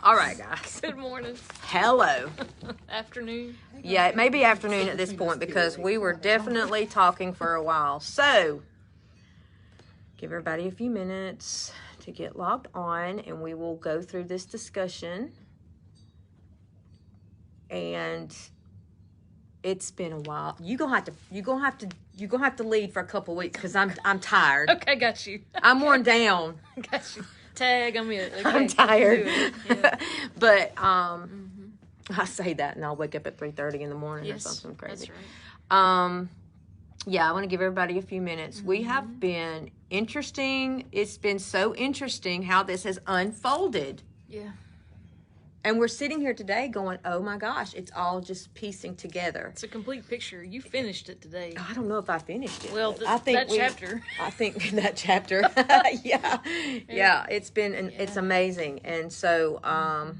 All right, guys. Good morning. Hello. Afternoon. Yeah, it may be afternoon at this point because we were definitely talking for a while. So, give everybody a few minutes to get logged on, and we will go through this discussion. And it's been a while. You're gonna have to lead for a couple weeks because I'm tired. Okay, got you. I'm worn down. Got you. Tag, I'm in. Okay, I'm tired. Yeah. But I say that and I'll wake up at 3:30 in the morning or something crazy. That's right. Yeah, I want to give everybody a few minutes. We have been interesting. It's been so interesting how this has unfolded. Yeah. And we're sitting here today going, oh my gosh, it's all just piecing together. It's a complete picture. You finished it today. I don't know if I finished it. Well, I think that chapter. I think that chapter. Yeah. It's been, it's amazing. And so, are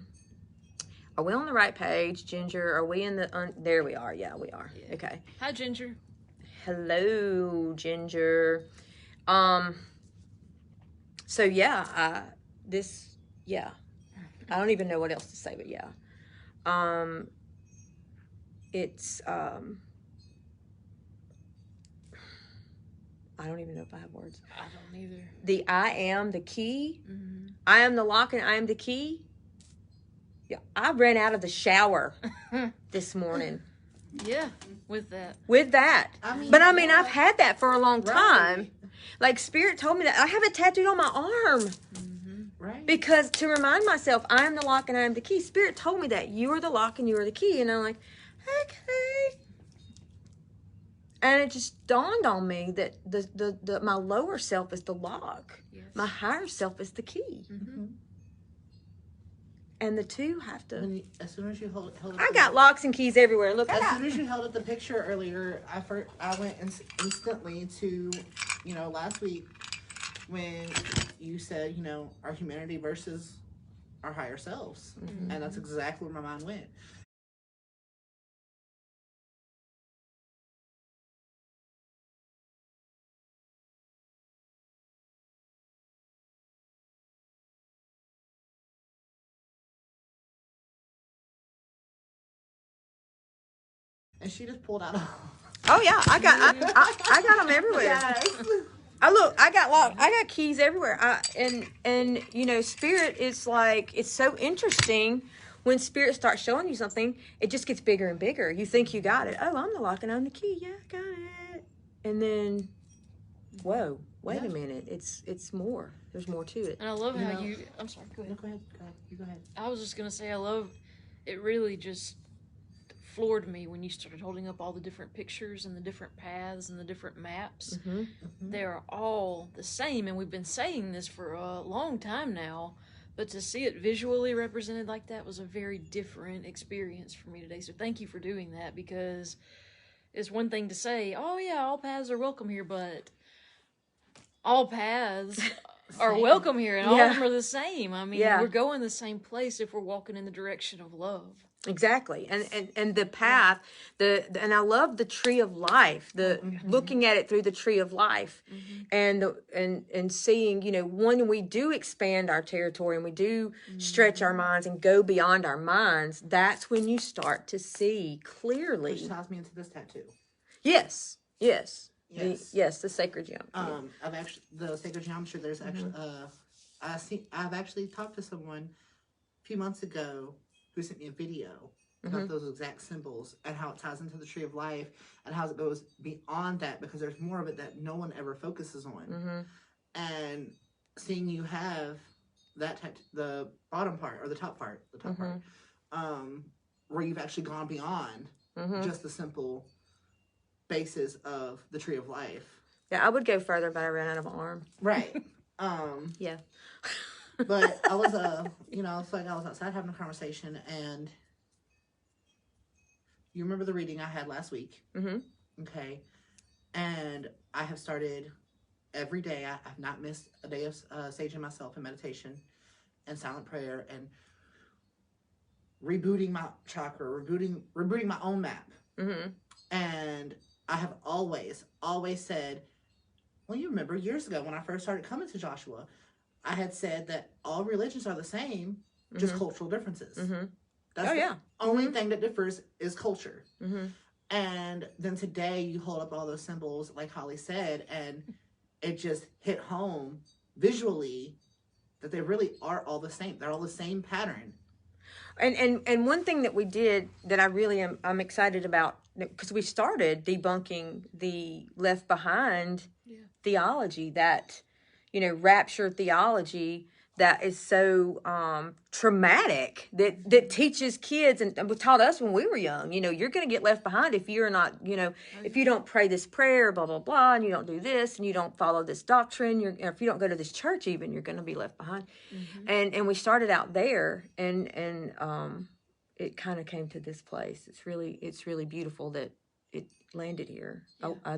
we on the right page, Ginger? Are we in the, there we are. Yeah, we are. Yeah. Okay. Hi, Ginger. Hello, Ginger. So yeah, I don't even know what else to say, but yeah. It's, I don't even know if I have words. I don't either. The I am the key. I am the lock and I am the key. Yeah, I ran out of the shower this morning. Yeah, with that. But I've had that for a long time. Like Spirit told me that. I have it tattooed on my arm. Right. Because to remind myself, I am the lock and I am the key. Spirit told me that. You are the lock and you are the key. And I'm like, okay. And it just dawned on me that the my lower self is the lock. Yes. My higher self is the key. And the two have to... As soon as you held up I got locks and keys everywhere. Look, as soon as you held up the picture earlier, I went instantly to, last week when you said, our humanity versus our higher selves. And that's exactly where my mind went. And she just pulled out Oh yeah, I got them everywhere. Yes. I got keys everywhere. And Spirit is like, it's so interesting when Spirit starts showing you something, it just gets bigger and bigger. You think you got it. Oh, I'm the lock and I'm the key. Yeah, I got it. And then, whoa, wait a minute. It's more. There's more to it. And I love how you... I'm sorry, go ahead. No, go ahead. You go ahead. I was just going to say, I love... It really just floored me when you started holding up all the different pictures and the different paths and the different maps. They're all the same, and we've been saying this for a long time now, but to see it visually represented like that was a very different experience for me today. So thank you for doing that, because it's one thing to say, oh yeah, all paths are welcome here, but all paths are welcome here, and all of them are the same. I mean, we're going the same place if we're walking in the direction of love. Exactly. And the path, and I love the tree of life, looking at it through the tree of life, and seeing, when we do expand our territory and we do stretch our minds and go beyond our minds, that's when you start to see clearly. Which ties me into this tattoo. Yes. Yes. The sacred geometry. The sacred geometry. There's actually, I've actually talked to someone a few months ago who sent me a video about those exact symbols and how it ties into the tree of life and how it goes beyond that, because there's more of it that no one ever focuses on. And seeing you have that the bottom part or the top part, where you've actually gone beyond just the simple basis of the tree of life. Yeah, I would go further, but I ran out of an arm. Right. Yeah. But I was, it's like I was outside having a conversation, and you remember the reading I had last week? Okay. And I have started every day. I've not missed a day of saging myself in meditation and silent prayer and rebooting my chakra, rebooting my own map. And I have always said, well, you remember years ago when I first started coming to Joshua, I had said that all religions are the same, just cultural differences. That's yeah. the only thing that differs is culture. And then today you hold up all those symbols, like Holly said, and it just hit home visually that they really are all the same. They're all the same pattern. And one thing that we did that I really I'm excited about, because we started debunking the left behind theology, that, rapture theology that is so traumatic, that teaches kids and taught us when we were young. You're going to get left behind if you're not, if you don't pray this prayer, blah blah blah, and you don't do this, and you don't follow this doctrine. If you don't go to this church, even, you're going to be left behind. And we started out there, and it kind of came to this place. It's really beautiful that it landed here. Yeah.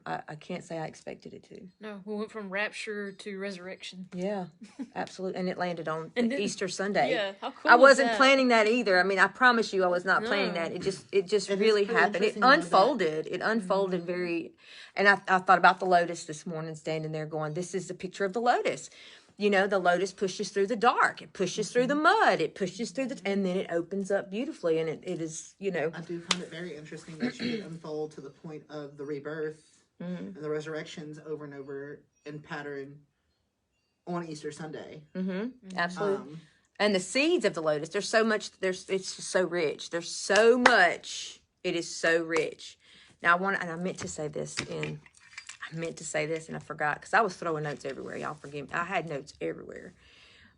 I can't say I expected it to. No, we went from rapture to resurrection. Yeah, absolutely. And it landed on Easter Sunday. Yeah, how cool I wasn't that? planning that either. I mean, I promise you I was not planning that. It just really happened. It unfolded. It unfolded very, and I thought about the lotus this morning, standing there going, this is the picture of the lotus. The lotus pushes through the dark. It pushes through the mud. It pushes through and then it opens up beautifully. And it is, I do find it very interesting that you would unfold to the point of the rebirth and the resurrections over and over in pattern on Easter Sunday. Absolutely. And the seeds of the lotus, there's so much, it's just so rich. There's so much. It is so rich. Now I meant to say this and I forgot, because I was throwing notes everywhere. Y'all forgive me. I had notes everywhere.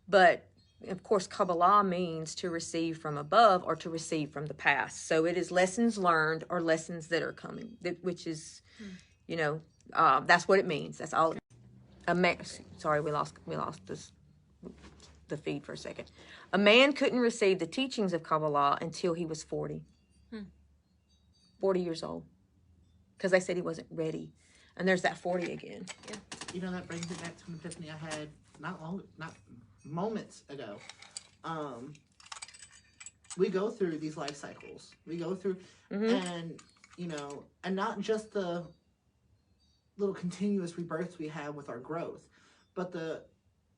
But, of course, Kabbalah means to receive from above or to receive from the past. So it is lessons learned or lessons that are coming, which is, that's what it means. That's all. Sorry, we lost the feed for a second. A man couldn't receive the teachings of Kabbalah until he was 40. 40 years old. Because they said he wasn't ready. And there's that 40 again. Yeah. That brings it back to an epiphany I had not moments ago. We go through these life cycles. We go through, and not just the little continuous rebirths we have with our growth, but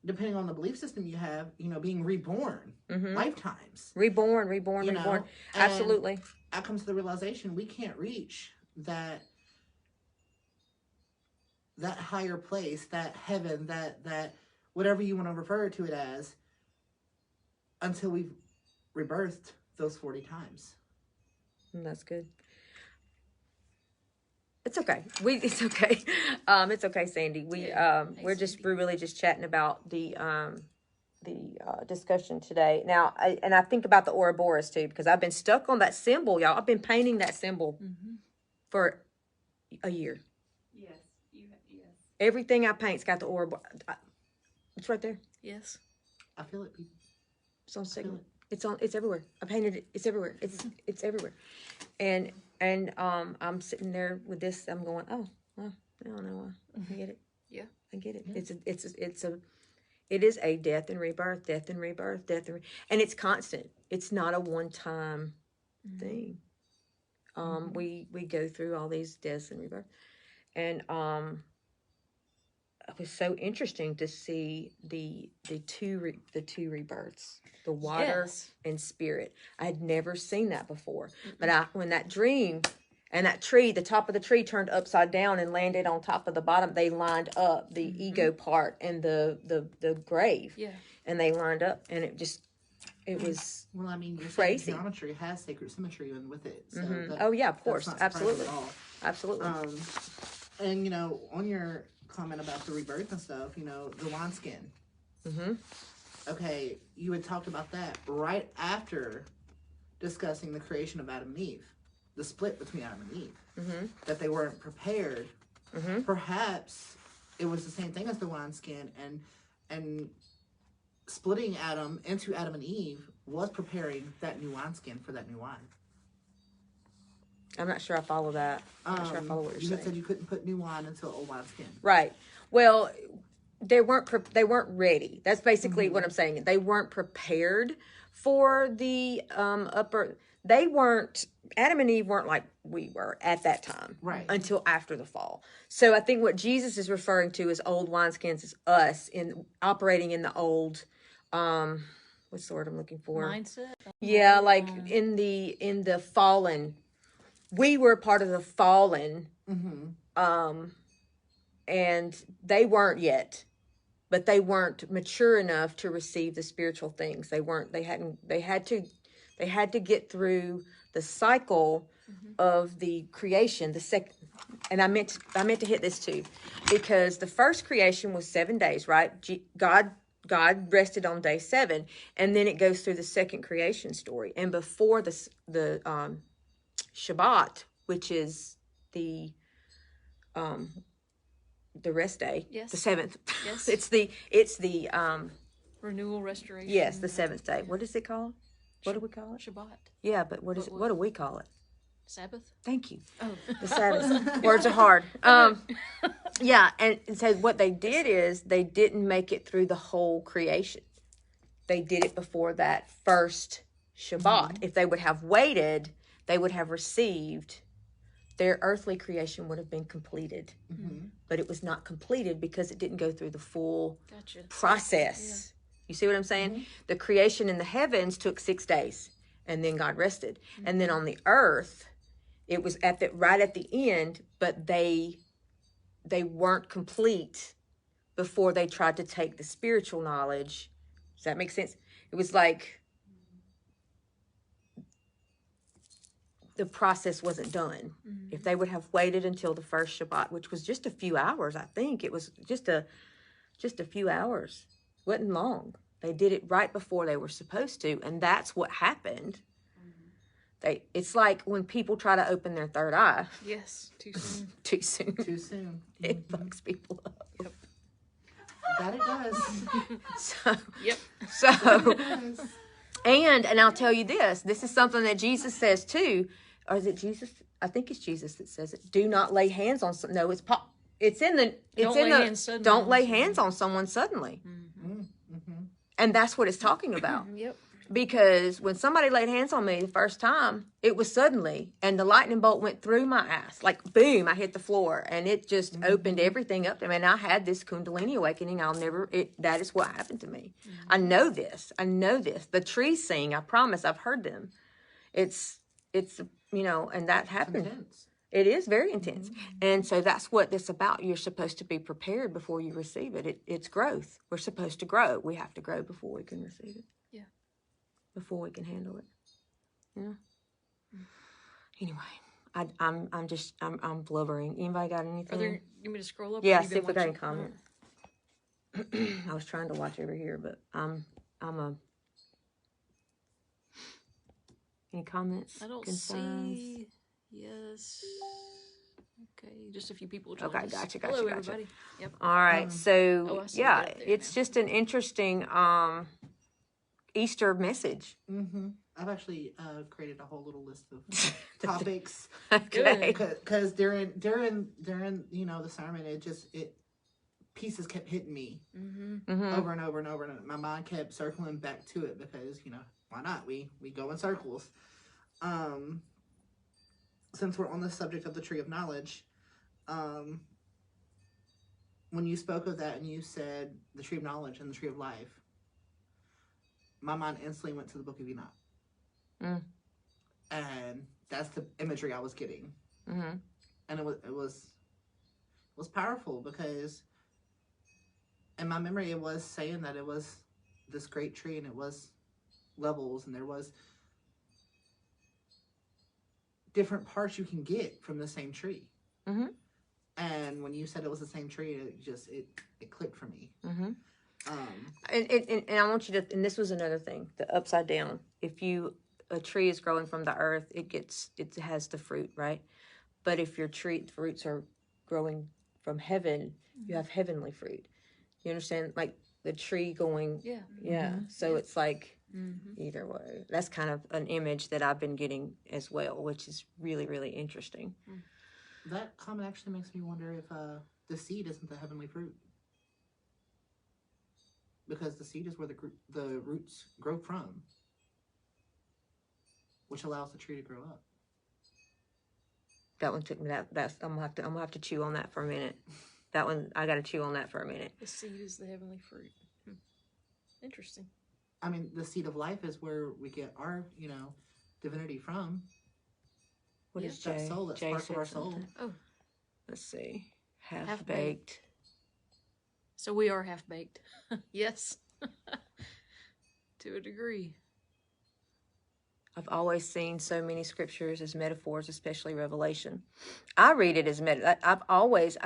depending on the belief system you have, being reborn, lifetimes. Reborn. Absolutely. I come to the realization we can't reach that higher place, that heaven, that whatever you want to refer to it as, until we've rebirthed those 40 times. That's good. It's okay. It's okay. It's okay, Sandy. We're really just chatting about the discussion today. Now, I think about the Ouroboros too, because I've been stuck on that symbol, y'all. I've been painting that symbol for a year. Yes. Everything I paint's got the Ouroboros. It's right there. Yes. I feel it, people. It's on Sigma. It's everywhere. I painted it. It's everywhere. It's everywhere. And I'm sitting there with this. I'm going, oh, well, I don't know. I get it. Yeah. I get it. It is a death and rebirth, and it's constant. It's not a one-time thing. We go through all these deaths and rebirth, and it was so interesting to see the two rebirths, the water and spirit. I had never seen that before. But when that dream and that tree, the top of the tree turned upside down and landed on top of the bottom, they lined up, the ego part and the grave. Yeah. And they lined up, and it was well, I mean, your crazy. Geometry has sacred symmetry with it. So of course, absolutely. Absolutely. And on your comment about the rebirth and stuff, the wineskin. Okay, you had talked about that right after discussing the creation of Adam and Eve, the split between Adam and Eve, that they weren't prepared. Perhaps it was the same thing as the wineskin, and splitting Adam into Adam and Eve was preparing that new wineskin for that new wine. I'm not sure I follow that. I'm not sure I follow what you're saying. You said you couldn't put new wine into old wineskin. Right. Well, they weren't ready. That's basically what I'm saying. They weren't prepared for the upper. Adam and Eve weren't like we were at that time. Right. Until after the fall. So I think what Jesus is referring to as old wineskins is us operating in the old what's the word I'm looking for? Mindset. Yeah, like in the fallen, we were part of the fallen, and they weren't yet, but they weren't mature enough to receive the spiritual things. They had to get through the cycle of the creation, and I meant to hit this too, because the first creation was 7 days, right? God rested on day 7, and then it goes through the second creation story. And before the Shabbat, which is the rest day, Yes. the 7th. Yes. it's the Renewal, restoration. yes, the 7th day. What is it called? What do we call it? Shabbat. Yeah, but what is it? What do we call it? Sabbath. Thank you. Oh. The Sabbath. Words are hard. Yeah, and so what they did is they didn't make it through the whole creation. They did it before that first Shabbat. If they would have waited, they would have received, their earthly creation would have been completed. But it was not completed because it didn't go through the full process. You see what I'm saying? The creation in the heavens took 6 days, and then God rested. And then on the earth, it was right at the end, but they weren't complete before they tried to take the spiritual knowledge. Does that make sense? It was like the process wasn't done. If they would have waited until the first Shabbat, which was just a few hours, I think it was just a few hours. It wasn't long. They did it right before they were supposed to, and that's what happened. It's like when people try to open their third eye. Yes, too soon. Too soon. It fucks people up. Yep. That it does. So, and I'll tell you this. This is something that Jesus says too. Or is it Jesus? I think it's Jesus that says it. Do not lay hands on some. No, don't lay hands on someone suddenly. And that's what it's talking about. Yep. Because when somebody laid hands on me the first time, it was suddenly, and the lightning bolt went through my ass. Like, boom, I hit the floor, and it just opened everything up to me. And I had this Kundalini awakening. That is what happened to me. I know this. The trees sing. I promise. I've heard them. It's and that happened. Intense. It is very intense. And so that's what it's about. You're supposed to be prepared before you receive it. It's growth. We're supposed to grow. We have to grow before we can receive it. Yeah. Before we can handle it. Yeah. Anyway, I'm blubbering. Anybody got anything? You me to scroll up? Yeah, see if we got any comments. I was trying to watch over here, but any comments? I don't concerns? see. Yes. Okay, just a few people. Okay, gotcha. Hello, everybody. Yep. All right, so I see it there it's now. just an interesting Easter message. I've actually created a whole little list of topics. Okay. Because during the sermon, pieces kept hitting me over and over and over, and my mind kept circling back to it because why not? We go in circles. Since we're on the subject of the tree of knowledge, when you spoke of that and you said the tree of knowledge and the tree of life, my mind instantly went to the book of Enoch. And that's the imagery I was getting. And it was powerful because in my memory it was saying that it was this great tree and it was levels and there was different parts you can get from the same tree. And when you said it was the same tree, it clicked for me. And I want you to, and this was another thing, the upside down. If a tree is growing from the earth, it has the fruit, right? But if your fruits are growing from heaven, you have heavenly fruit. You understand? Like the tree going, So it's like either way. That's kind of an image that I've been getting as well, which is really, really interesting. That comment actually makes me wonder if the seed isn't the heavenly fruit. Because the seed is where the roots grow from, which allows the tree to grow up. That one took me. That's I'm gonna have to chew on that for a minute. That one I got to chew on that for a minute. The seed is the heavenly fruit. Interesting. I mean, the seed of life is where we get our, divinity from. What Yeah. is That Jay? soul, that Jay spark of said our soul. something. Oh, Let's see. Half Half-baked. baked. so we are half baked. Yes. To a degree. I've always seen so many scriptures as metaphors, especially Revelation. I read it as I've always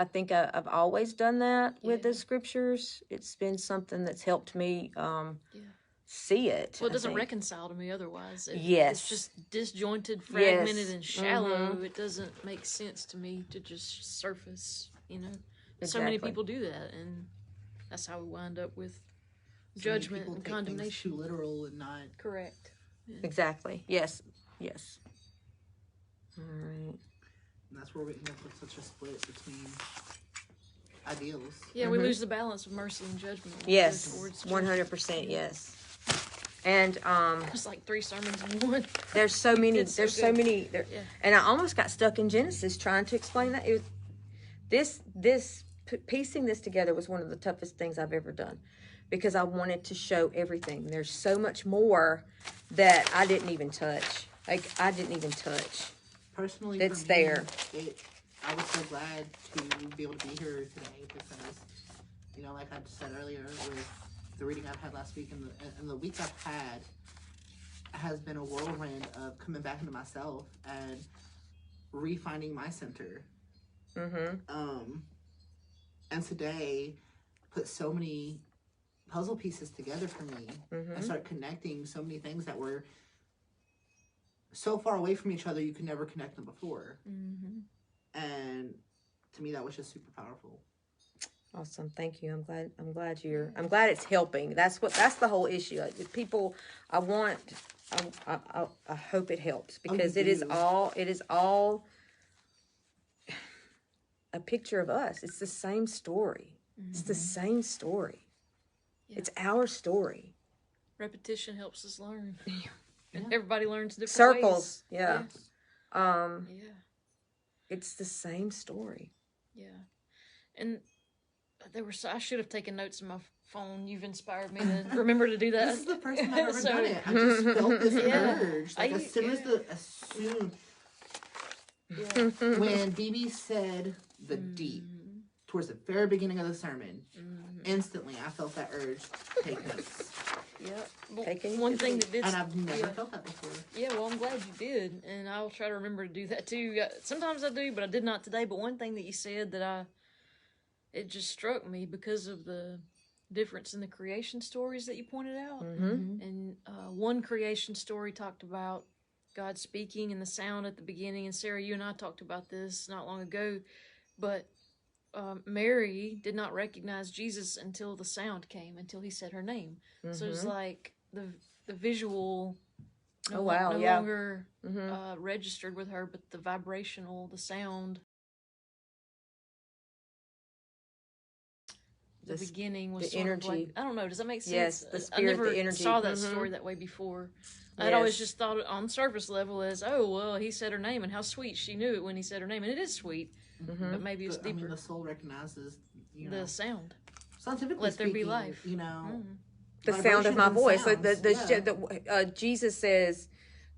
done that with Yeah. the scriptures. It's been something that's helped me Yeah. see it. Well, it I doesn't think. reconcile to me otherwise. Yes. It's just disjointed, fragmented, Yes. and shallow. It doesn't make sense to me to just surface, So many Exactly. people do that, and that's how we wind up with So many judgment people and take things condemnation. too literal and not. Correct. Exactly. Yes. Yes. All right. And that's where we end up with such a split between ideals. Yeah, we lose the balance of mercy and judgment. when we go Yes. towards judgment. 100%. Yes. And It's like 3 sermons in one. there's so many. It's so There's so good. many. Yeah. And I almost got stuck in Genesis trying to explain that. Piecing this together was one of the toughest things I've ever done, because I wanted to show everything. There's so much more that I didn't even touch. Personally, It's for me, there. I was so glad to be able to be here today because, like I said earlier, with the reading I've had last week and the week I've had has been a whirlwind of coming back into myself and refinding my center. And today put so many puzzle pieces together for me and start connecting so many things that were so far away from each other you could never connect them before. And to me that was just super powerful. Awesome. Thank you. I'm glad it's helping. That's the whole issue. Like, people, I hope it helps, because it is all a picture of us. It's the same story. It's the same story. Yeah. It's our story. Repetition helps us learn. And everybody learns different Circles. ways. Yeah. Yeah. It's the same story. Yeah. And I should have taken notes on my phone. You've inspired me to remember to do that. This is the first time I've ever done it. I just felt this urge. Like as soon when BB said the deep towards the very beginning of the sermon, instantly I felt that urge to take notes. Yeah. One thing that did, and I've never felt that before. Yeah, well, I'm glad you did, and I'll try to remember to do that too. Sometimes I do, but I did not today. But one thing that you said that it just struck me because of the difference in the creation stories that you pointed out. And one creation story talked about God speaking and the sound at the beginning. And Sarah, you and I talked about this not long ago, but Mary did not recognize Jesus until the sound came, until he said her name. So it's like the visual no longer registered with her, but the vibrational, the sound. The beginning was the sort energy. of like, I don't know, does that make sense? Yes, the spirit, I never the energy. saw that story that way before. I'd always just thought it on surface level as, oh, well, he said her name, and how sweet she knew it when he said her name. And it is sweet, but maybe it's deeper. I mean, the soul recognizes, the sound. Scientifically Let there be speaking, life. The sound of my voice. Sounds, Like Jesus says,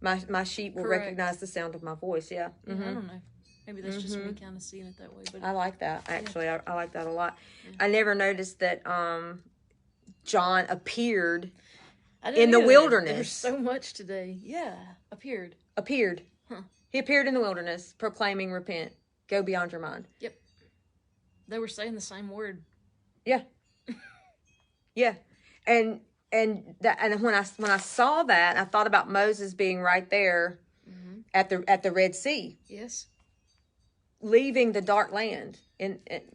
my sheep will recognize the sound of my voice. Yeah. I don't know. Maybe that's just me kind of seeing it that way. But I like that, actually. I like that a lot. I never noticed that John appeared in the wilderness. There's so much today. Yeah, appeared. Huh. He appeared in the wilderness, proclaiming, repent, go beyond your mind. Yep. They were saying the same word. Yeah. Yeah. And when I saw that, I thought about Moses being right there at the Red Sea. Yes. Leaving the dark land,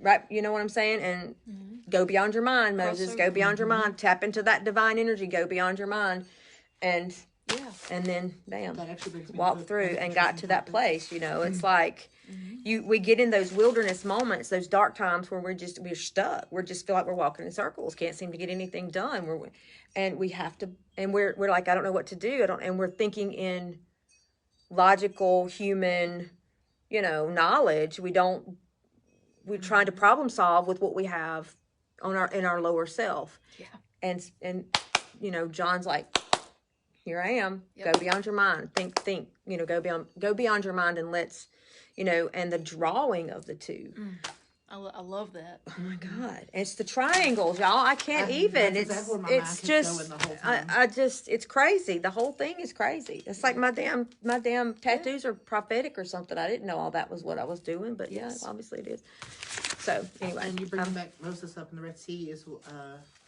right? You know what I'm saying? And go beyond your mind, Moses. Go beyond your mind. Tap into that divine energy. Go beyond your mind, and then bam, walk through and got to that place. It's like we get in those wilderness moments, those dark times where we're stuck. We just feel like we're walking in circles. Can't seem to get anything done. And we have to, and we're like, I don't know what to do. And we're thinking in logical human, knowledge. We're trying to problem solve with what we have in our lower self. Yeah. And John's like, here I am. Yep. Go beyond your mind. Think. Go beyond your mind, and let's, and the drawing of the two. I love that. Oh my God! It's the triangles, y'all. I can't even. That's exactly where my mind It's kept just. going the whole time. I just. It's crazy. The whole thing is crazy. It's like my damn tattoos are prophetic or something. I didn't know all that was what I was doing, but Yes. yeah, obviously it is. So anyway, And you bring back Moses up in the Red Sea is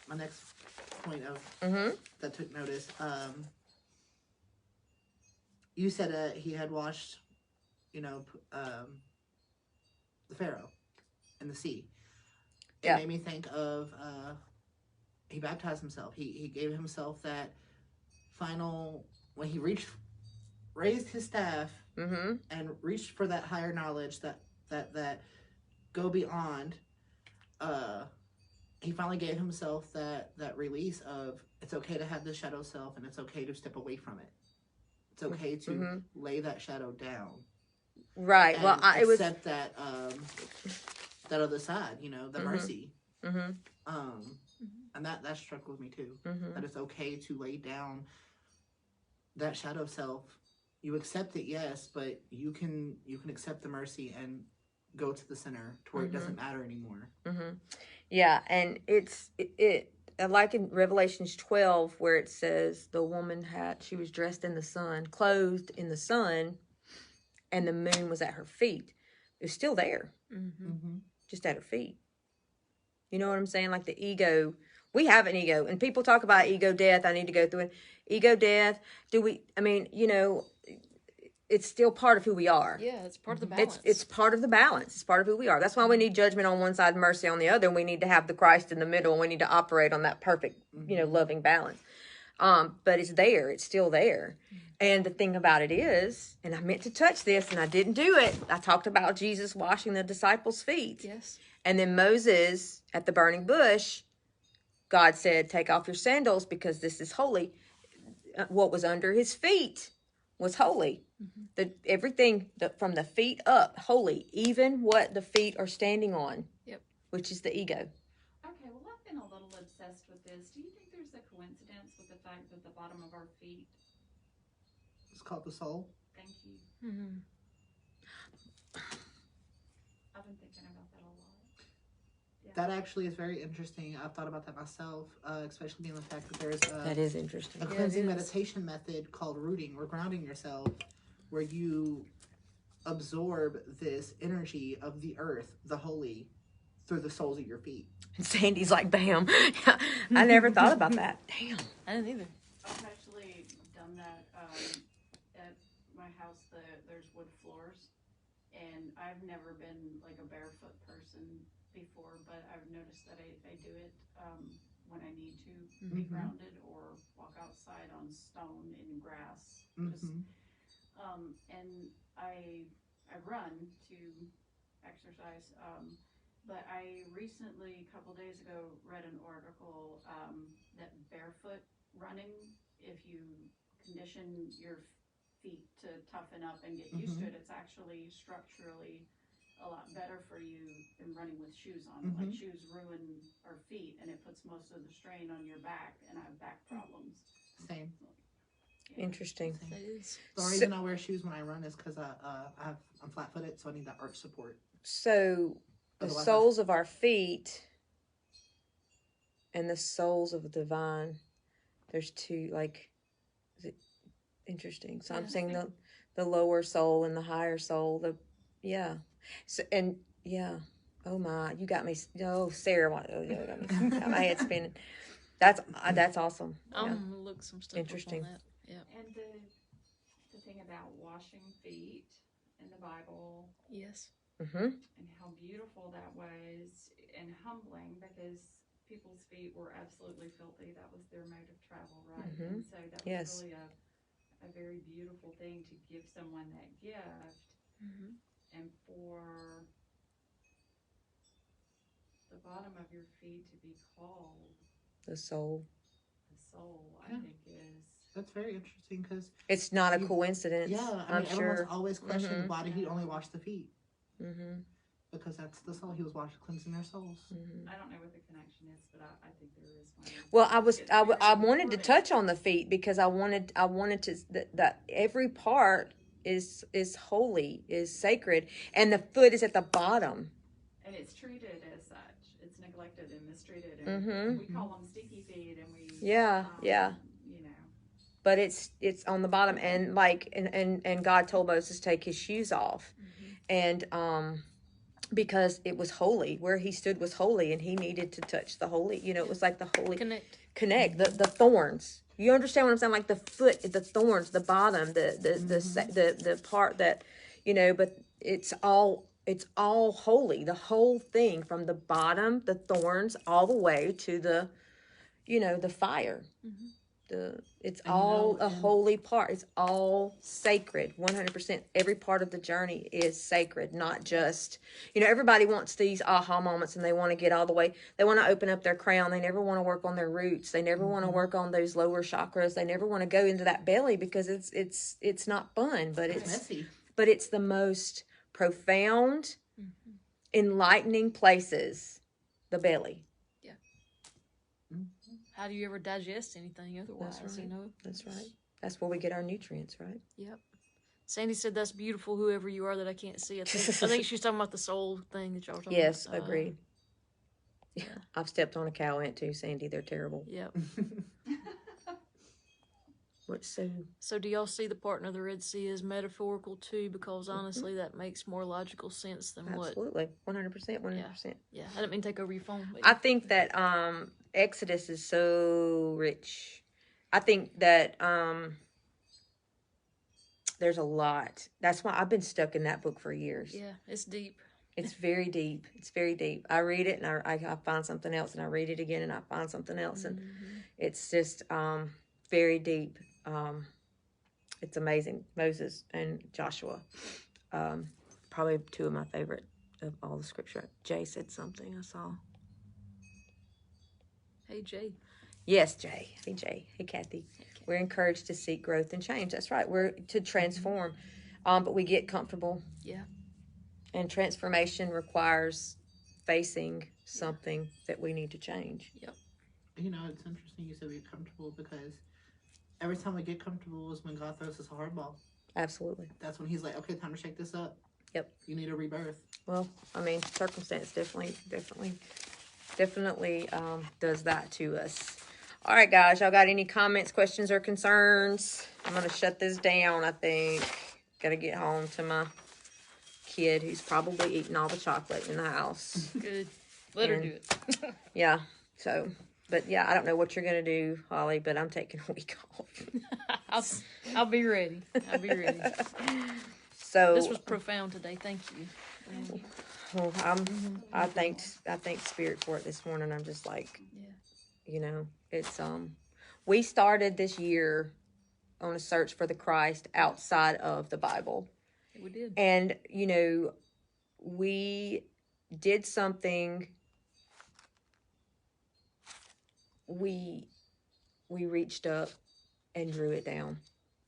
my next point of that took notice. You said he had washed, the Pharaoh in the sea. It made me think of he baptized himself. He gave himself that final when he raised his staff and reached for that higher knowledge that go beyond. He finally gave himself that release of it's okay to have the shadow self and it's okay to step away from it. It's okay to lay that shadow down. Right. And Well, it was accept that that other side, the mercy. And that struck with me too. That it's okay to lay down that shadow self. You accept it, yes, but you can accept the mercy and go to the center to where it doesn't matter anymore. Yeah, and it's like in Revelations 12 where it says the woman she was dressed in the sun, clothed in the sun, and the moon was at her feet. It was still there, just at her feet. You know what I'm saying? Like the ego. We have an ego, and people talk about ego death. I need to go through it. Ego death. It's still part of who we are. Yeah, it's part of the balance. It's part of the balance. It's part of who we are. That's why we need judgment on one side, mercy on the other, and we need to have the Christ in the middle, and we need to operate on that perfect, loving balance. But it's there. It's still there. And the thing about it is, and I meant to touch this, and I didn't do it. I talked about Jesus washing the disciples' feet. Yes. And then Moses, at the burning bush, God said, take off your sandals because this is holy. What was under his feet was holy. Everything from the feet up, holy. Even what the feet are standing on. Yep. Which is the ego. Okay, well, I've been a little obsessed with this. Do you think there's a coincidence with the fact that the bottom of our feet? It's called the soul. Thank you. I've been thinking about that a lot. Yeah. That actually is very interesting. I've thought about that myself, especially being the fact that there's That is interesting. a cleansing meditation method called rooting or grounding yourself, where you absorb this energy of the earth, the holy, through the soles of your feet. And Sandy's like, bam. I never thought about that. Damn. I didn't either. I've actually done that at my house. There's wood floors, and I've never been like a barefoot person before, but I've noticed that I do it when I need to be grounded or walk outside on stone in grass. And I run to exercise, but I recently, a couple days ago, read an article that barefoot running, if you condition your feet to toughen up and get used to it, it's actually structurally a lot better for you than running with shoes on. Like shoes ruin our feet, and it puts most of the strain on your back, and I have back problems. Same. Interesting. That is. The only reason I wear shoes when I run is because I'm flat-footed, so I need that arch support. So the Otherwise soles of our feet and the soles of the divine, there's two, like, is it interesting? So I'm saying the lower soul and the higher soul, So, and yeah. Oh my, you got me. Oh, Sarah, you got me. Got my head spinning. That's awesome. I'm gonna look some stuff Interesting. up on that. Yeah. And the thing about washing feet in the Bible, Yes. and how beautiful that was, and humbling, because people's feet were absolutely filthy. That was their mode of travel, right? And so that was really a very beautiful thing to give someone that gift, and for the bottom of your feet to be called The soul. the soul, I think is. That's very interesting because It's not a coincidence. yeah, I mean, I'm everyone's sure. always questioned why did he only wash the feet? because that's the soul. He was washing, cleansing their souls. I don't know what the connection is, but I think there is one. Well, I wanted to touch on the feet because I wanted to that every part is holy, is sacred, and the foot is at the bottom. And it's treated as such. It's neglected and mistreated, and we call them sticky feet, and we Yeah. you know. But it's on the bottom, and and God told Moses to take his shoes off, and because it was holy, where he stood was holy, and he needed to touch the holy. You know, it was like the holy connect the thorns. You understand what I'm saying? Like the foot, the thorns, the bottom, the part that, you know. But it's all holy. The whole thing from the bottom, the thorns, all the way to the, you know, the fire. It's all a holy part. It's all sacred, 100%. Every part of the journey is sacred, not just, you know, everybody wants these aha moments and they want to get all the way. They want to open up their crown. They never want to work on their roots. They never want to work on those lower chakras. They never want to go into that belly because it's not fun, but it's messy. But it's the most profound, enlightening places, the belly. How do you ever digest anything otherwise? That's right. You know, that's right. That's where we get our nutrients, right? Yep. Sandy said that's beautiful. Whoever you are that I can't see. I think she's talking about the soul thing that y'all were talking about. Yes, agreed. Yeah, I've stepped on a cow ant too, Sandy. They're terrible. Yep. What's so? So do y'all see the parting of the Red Sea as metaphorical too? Because honestly, that makes more logical sense than Absolutely, 100%, 100%. Yeah, I didn't mean to take over your phone. But I think that Exodus is so rich. I think that there's a lot. That's why I've been stuck in that book for years. Yeah, it's deep. It's very deep. It's very deep. I read it and I find something else, and I read it again and I find something else, and it's just very deep. It's amazing. Moses and Joshua, probably two of my favorite of all the scripture. Jay said something I saw. Hey, Jay. Yes, Jay. Hey, Jay. Hey, Kathy. We're encouraged to seek growth and change. That's right. We're to transform, but we get comfortable. Yeah. And transformation requires facing something that we need to change. Yep. You know, it's interesting you said we're comfortable because every time we get comfortable is when God throws us a hardball. Absolutely. That's when he's like, okay, time to shake this up. Yep. You need a rebirth. Well, I mean, circumstance definitely does that to us. All right, guys, y'all got any comments, questions, or concerns? I'm going to shut this down, I think. Got to get home to my kid who's probably eating all the chocolate in the house. Good. Let her do it. Yeah, so... But yeah, I don't know what you're going to do, Holly, but I'm taking a week off. I'll be ready. I'll be ready. So this was profound today. Thank you. Well, I thanked Spirit for it this morning. I'm just like, you know, it's we started this year on a search for the Christ outside of the Bible. We did. And, you know, we did something. We reached up and drew it down.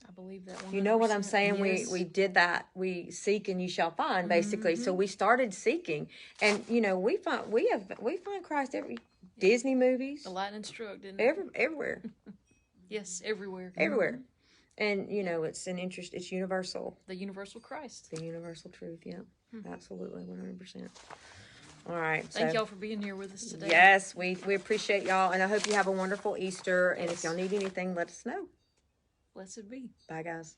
I believe that 100%. You know what I'm saying? Yes. We did that. We seek and you shall find, basically. So we started seeking, and you know we find Christ every Disney movies. The lightning struck, didn't it? Everywhere. Yes, everywhere. Everywhere. And you know it's it's universal. The universal Christ. The universal truth. Yeah, absolutely, 100%. All right. Thank y'all for being here with us today. Yes, we appreciate y'all, and I hope you have a wonderful Easter. And if y'all need anything, let us know. Blessed be. Bye, guys.